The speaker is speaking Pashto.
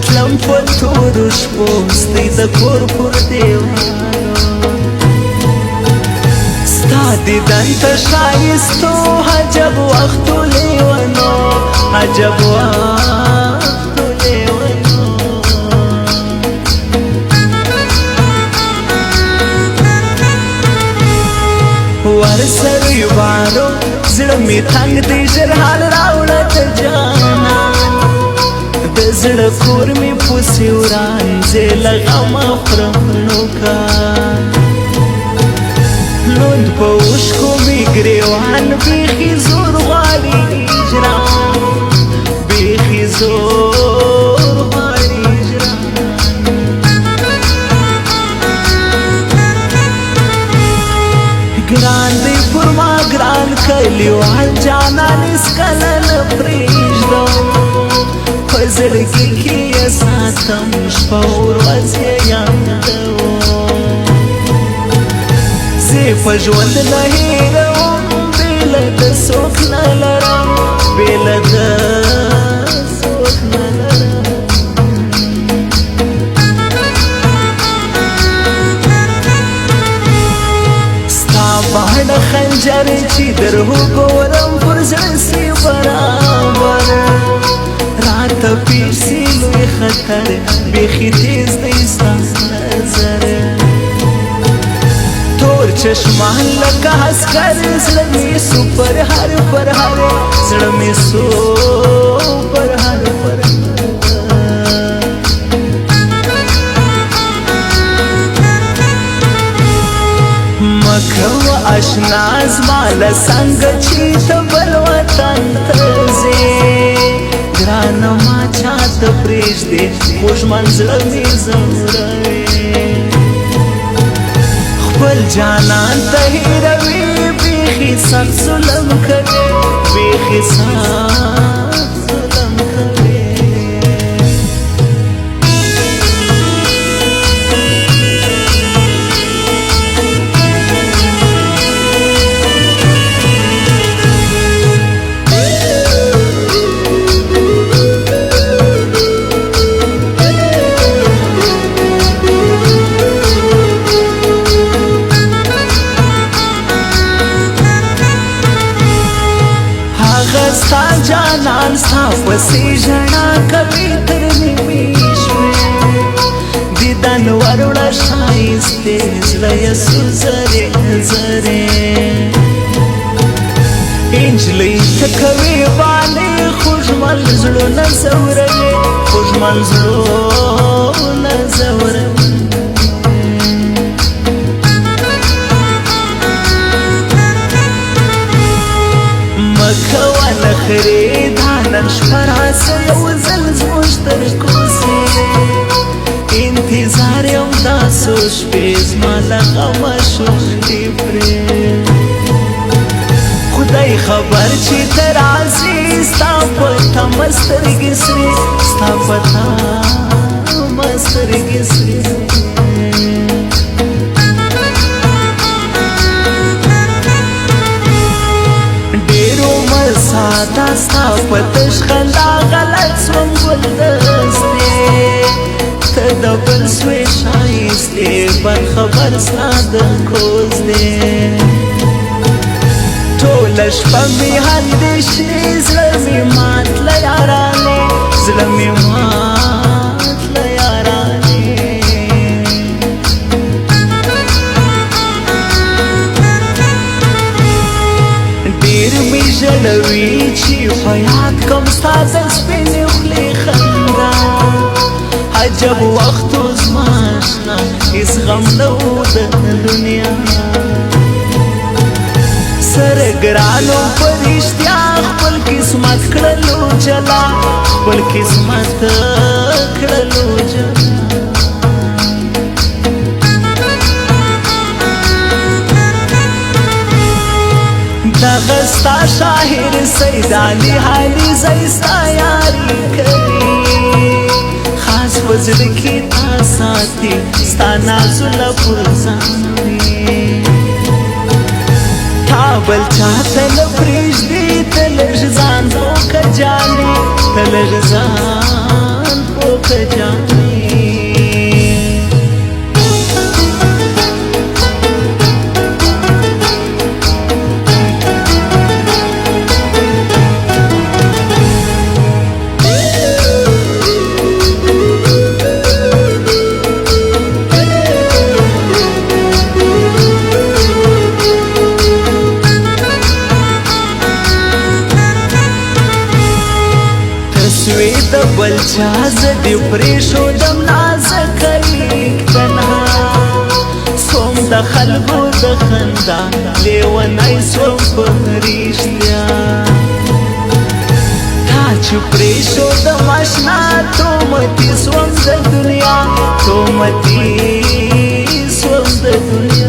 تلم په تورو شپو ستۍ د کور پر دیوالو ستا دیدن ته ښایستو عجب وختو لیونو عجب وختو لیونو ورسره بارو زړه مې تنګ دی ژر حال راوړه ته جانا د زړه کور مې پسې وران زه له غمه خورم نوکان لوند په اوښکو مې ګریوان بیخي زور غواړي اجرام بیخي زور غواړي اجرام ګران دی پر ما ګران کلیوال جانان هېڅکله نه پرېږدم په زړګي کې یې ساتم شپه ورځ یې یادوم زه په ژوند نه هېروم بې له ده څوک نه لرم بې له ده څوک نه لرم ستا باڼه خنجر چې در وګورم پر زړه سي برابر راته پېښ سي لوی خطر بیخي تیز دی ستا نظر تور چشمان لکه عسکر زړه مې سو پر هر پر هر زړه مې سو پر هر پر مکوه اشنا زما له څنګه چې ته بل وطن ته ځې ګرانه ما چاته پرېږدې خوږمن زړه مې ځوروې خپل جانان ته هېروي بیخي سخت ظلم کوي بیخي سخت ظلم کوي ستا جانان ستا پسې ژړا کوي تر نیمې شپې دیدن وروړه ښایستې زړه یې سو زرې زرې نجلۍ ته کوي بانې خوږمن زړونه ځوروي خوږمن زړونه ځوروي مکوه نخرې دا نن شپه راسه یو ځل زموږ تر کوڅې انتظار یم دا څو شپې زما له غمه شونډې پرې خدای خبر چې ته راځې ستا په تمه سترګې سرې ستا په تمه سترګې سرې ساده ستا په تش خندا غلط سوم ګلدستې ته د بل سوې ښایستې برخبر ستا د کوزدې ټوله شپه مې اندېښنې زړه مې مات له یارانې زړه مې مات له یارانې ډېر مې ژړوي چې په یاد کم ستا د سپینې خولې خندا عجب وختو زما اشنا هېڅ غم نه و د دنیا سره ګرانو په رښتیا خپل قسمت کړلو جلا خپل قسمت کړلو جلا دغه ستا شاعر سید علي حالي زی ستا یاري کوي خاص په زړه کې تا ساتي ستا نازونه پر ځان وي تا بل چاته نه پرېږدي ته لږ ځان پوکه جانې ته لږ ځان खजाने سوید بلچا زدی پریشودم نازکلیک تنها سوم د خلکو د خندا لیونی سوم په رښتیا تا چې پریشودم اشنا تومتي سوم د دنیا تومتي سوم د دنیا